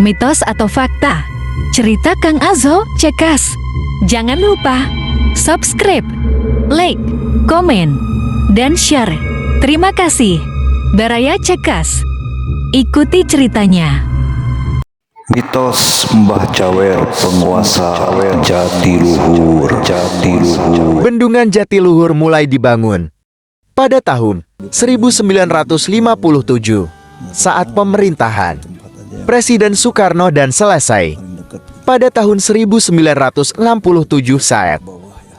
mitos atau fakta? Cerita Kang Azo Cekas. Jangan lupa subscribe, like, komen, dan share. Terima kasih. Baraya Cekas. Ikuti ceritanya. Mitos Mbah Jawer, penguasa Jatiluhur. Bendungan Jatiluhur mulai dibangun pada tahun 1957 saat pemerintahan Presiden Soekarno dan selesai pada tahun 1967 saat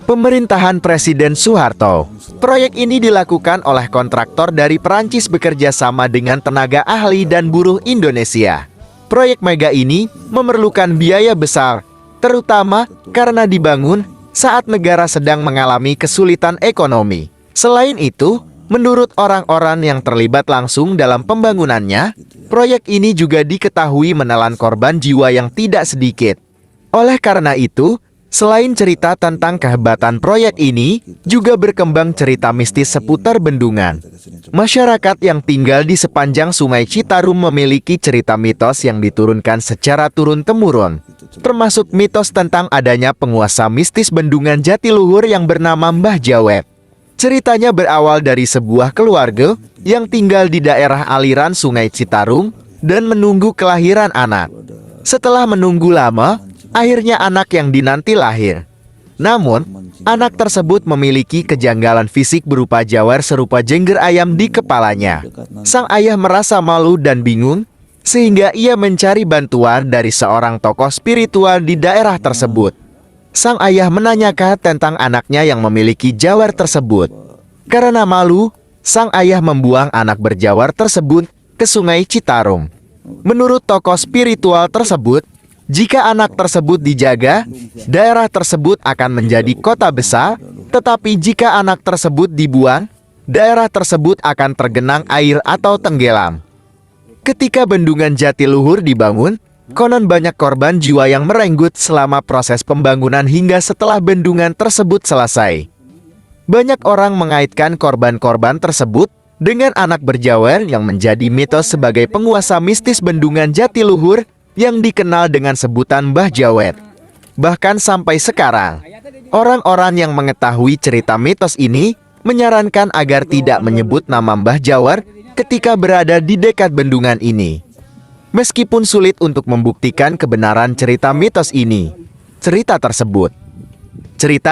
pemerintahan Presiden Soeharto. Proyek ini dilakukan oleh kontraktor dari Perancis bekerja sama dengan tenaga ahli dan buruh Indonesia. Proyek mega ini memerlukan biaya besar, terutama karena dibangun saat negara sedang mengalami kesulitan ekonomi. Selain itu, menurut orang-orang yang terlibat langsung dalam pembangunannya, proyek ini juga diketahui menelan korban jiwa yang tidak sedikit. Oleh karena itu, selain cerita tentang kehebatan proyek ini, juga berkembang cerita mistis seputar bendungan. Masyarakat yang tinggal di sepanjang Sungai Citarum memiliki cerita mitos yang diturunkan secara turun-temurun, termasuk mitos tentang adanya penguasa mistis bendungan Jatiluhur yang bernama Mbah Jawer. Ceritanya berawal dari sebuah keluarga yang tinggal di daerah aliran Sungai Citarum dan menunggu kelahiran anak. Setelah menunggu lama, akhirnya anak yang dinanti lahir. Namun, anak tersebut memiliki kejanggalan fisik berupa jawer serupa jengger ayam di kepalanya. Sang ayah merasa malu dan bingung, sehingga ia mencari bantuan dari seorang tokoh spiritual di daerah tersebut. Sang ayah menanyakan tentang anaknya yang memiliki jawer tersebut. Karena malu, sang ayah membuang anak berjawer tersebut ke Sungai Citarum. Menurut tokoh spiritual tersebut, jika anak tersebut dijaga, daerah tersebut akan menjadi kota besar, tetapi jika anak tersebut dibuang, daerah tersebut akan tergenang air atau tenggelam. Ketika bendungan Jatiluhur dibangun, konon banyak korban jiwa yang merenggut selama proses pembangunan hingga setelah bendungan tersebut selesai. Banyak orang mengaitkan korban-korban tersebut dengan anak berjawer yang menjadi mitos sebagai penguasa mistis bendungan Jatiluhur yang dikenal dengan sebutan Mbah Jawer. Bahkan sampai sekarang, orang-orang yang mengetahui cerita mitos ini menyarankan agar tidak menyebut nama Mbah Jawer ketika berada di dekat bendungan ini. Meskipun sulit untuk membuktikan kebenaran cerita mitos ini, cerita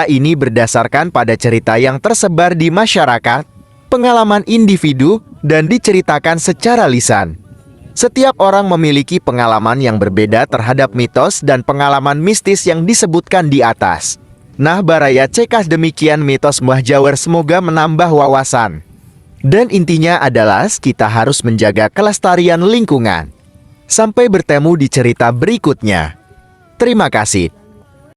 ini berdasarkan pada cerita yang tersebar di masyarakat, pengalaman individu, dan diceritakan secara lisan. Setiap orang memiliki pengalaman yang berbeda terhadap mitos dan pengalaman mistis yang disebutkan di atas. Nah, Baraya Cekas, demikian mitos Mbah Jawer, semoga menambah wawasan. Dan intinya adalah kita harus menjaga kelestarian lingkungan. Sampai bertemu di cerita berikutnya. Terima kasih.